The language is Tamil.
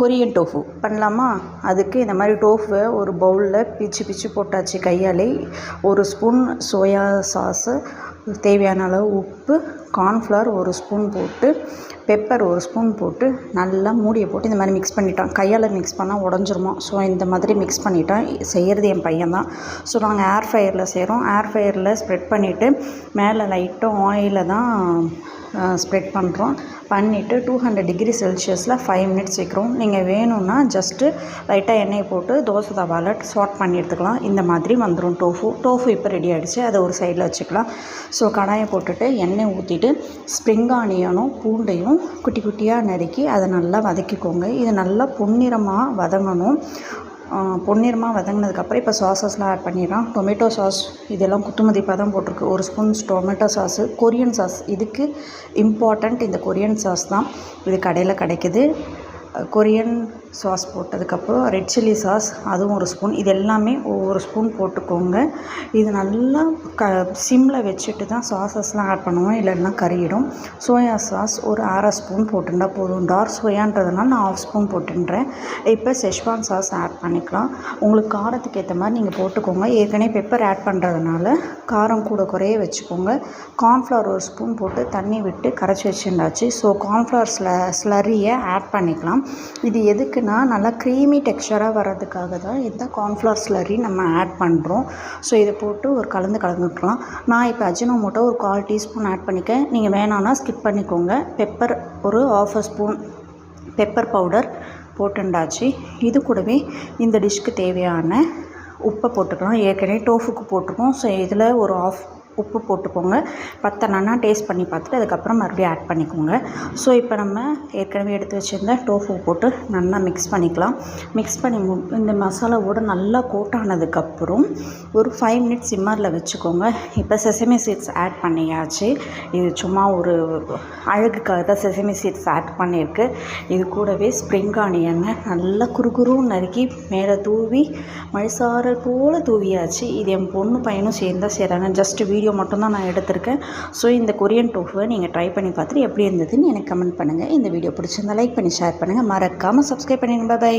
கொரியன் டோஃபு பண்ணலாமா? அதுக்கு இந்த மாதிரி டோஃபுவை ஒரு பவுலில் பிச்சு போட்டாச்சு கையாலே. ஒரு ஸ்பூன் சோயா சாஸு, தேவையான அளவு உப்பு, கார்ன்ஃப்ளவர் ஒரு ஸ்பூன் போட்டு, பெப்பர் ஒரு ஸ்பூன் போட்டு நல்லா மூடியை போட்டு இந்த மாதிரி மிக்ஸ் பண்ணிட்டான். கையால் மிக்ஸ் பண்ணால் உடஞ்சிருமா. ஸோ இந்த மாதிரி மிக்ஸ் பண்ணிட்டான். செய்கிறது என் பையன் தான். ஸோ நாங்கள் ஏர் ஃப்ரையரில் செய்கிறோம். ஏர் ஃப்ரையரில் ஸ்ப்ரெட் பண்ணிவிட்டு மேலே லைட்டாக ஆயிலை தான் ஸ்ப்ரெட் பண்ணுறோம். பண்ணிவிட்டு 200 டிகிரி செல்சியஸில் 5 மினிட்ஸ் வைக்கிறோம். நீங்கள் வேணும்னா ஜஸ்ட்டு லைட்டாக எண்ணெயை போட்டு தோசை தவாவில் சாட் பண்ணி எடுத்துக்கலாம். இந்த மாதிரி வந்துடும் டோஃபு இப்போ ரெடி ஆகிடுச்சு. அதை ஒரு சைடில் வச்சுக்கலாம். ஸோ கடாயை போட்டுட்டு எண்ணெய் ஊற்றிட்டு ஸ்ப்ரிங் ஆனியனும் பூண்டையும் குட்டி குட்டியாக நறுக்கி அதை நல்லா வதக்கிக்கோங்க. இது நல்லா பொன்னிறமாக வதங்கணும். பொன்னிறமாக வதங்கினதுக்கப்புறம் இப்போ சாஸஸ்லாம் ஆட் பண்ணிடலாம். டொமேட்டோ சாஸ் இதெல்லாம் குத்துமதிப்பாக தான் போட்டிருக்கு. ஒரு spoon tomato sauce, Korean sauce. இதுக்கு இம்பார்ட்டண்ட் இந்த கொரியன் சாஸ் தான். இது கடையில் கிடைக்கிது. கொரியன் சாஸ் போட்டதுக்கப்புறம் ரெட் சில்லி சாஸ் அதுவும் ஒரு ஸ்பூன். இது எல்லாமே ஒவ்வொரு ஸ்பூன் போட்டுக்கோங்க. இது நல்லா சிம்மில் வச்சுட்டு தான் சாஸஸ்லாம் ஆட் பண்ணுவோம், இல்லைன்னா கறியிடும். சோயா சாஸ் ஒரு 1/2 ஸ்பூன் போட்டுருந்தா போதும். டார்க் சோயான்றதுனால நான் 1/2 ஸ்பூன் போட்டுன்றேன். இப்போ செஷ்வான் சாஸ் ஆட் பண்ணிக்கலாம். உங்களுக்கு காரத்துக்கு ஏற்ற மாதிரி நீங்கள் போட்டுக்கோங்க. ஏற்கனவே பெப்பர் ஆட் பண்ணுறதுனால காரம் கூட குறைய வச்சுக்கோங்க. கார்ன்ஃப்ளவர் ஒரு ஸ்பூன் போட்டு தண்ணி விட்டு கரைச்சி வச்சுருந்தாச்சு. ஸோ கார்ன்ஃப்ளவர் ஸ்லரியை ஆட் பண்ணிக்கலாம். இது எதுக்குன்னா நல்லா க்ரீமி டெக்ஸ்சராக வர்றதுக்காக தான் இந்த கார்ன்ஃப்ளவர் ஸ்லரி நம்ம ஆட் பண்ணுறோம். ஸோ இதை போட்டு ஒரு கலந்துக்கலாம். நான் இப்போ அஜினோமோட்டோ ஒரு 1/4 டீஸ்பூன் ஆட் பண்ணிக்கேன். நீங்கள் வேணான்னா ஸ்கிப் பண்ணிக்கோங்க. பெப்பர் ஒரு 1/2 ஸ்பூன் பெப்பர் பவுடர் போட்டுண்டாச்சு. இது கூடவே இந்த டிஷ்க்கு தேவையான உப்பை போட்டுக்கலாம். ஏற்கனவே டோஃபுக்கு போட்டிருக்கோம். ஸோ இதில் ஒரு 1/2 உப்பு போட்டுக்கோங்க. பத்தலைன்னா டேஸ்ட் பண்ணி பார்த்துட்டு அதுக்கப்புறம் மறுபடியும் ஆட் பண்ணிக்கோங்க. ஸோ இப்போ நம்ம ஏற்கனவே எடுத்து வச்சுருந்த டோஃபு போட்டு நல்லா மிக்ஸ் பண்ணிக்கலாம். மிக்ஸ் பண்ணி இந்த மசாலாவோடு நல்லா கோட் ஆனதுக்கப்புறம் ஒரு 5 மினிட்ஸ் சிம்மரில் வச்சுக்கோங்க. இப்போ செசமி சீட்ஸ் ஆட் பண்ணியாச்சு. இது சும்மா ஒரு அழகுக்காக தான் செசமி சீட்ஸ் ஆட் பண்ணியிருக்கு. இது கூடவே ஸ்ப்ரிங் ஆனியனை நல்லா குறுகுறுன்னு நறுக்கி மேலே தூவி மழைசாரல் போல் தூவியாச்சு. இது என் பொண்ணு பையனும் சேர்ந்தா செய்கிறாங்க. ஜஸ்ட் வீடியோ மட்டும்தான் நான் எடுத்திருக்கேன். ஸோ இந்த கொரியன் டோஃபுவை நீங்கள் ட்ரை பண்ணி பார்த்துட்டு எப்படி இருந்ததுன்னு எனக்கு கமெண்ட் பண்ணுங்கள். இந்த வீடியோ பிடிச்சிருந்தா லைக் பண்ணி ஷேர் பண்ணுங்கள். மறக்காமல் சப்ஸ்கிரைப் பண்ணிடுங்க. பை.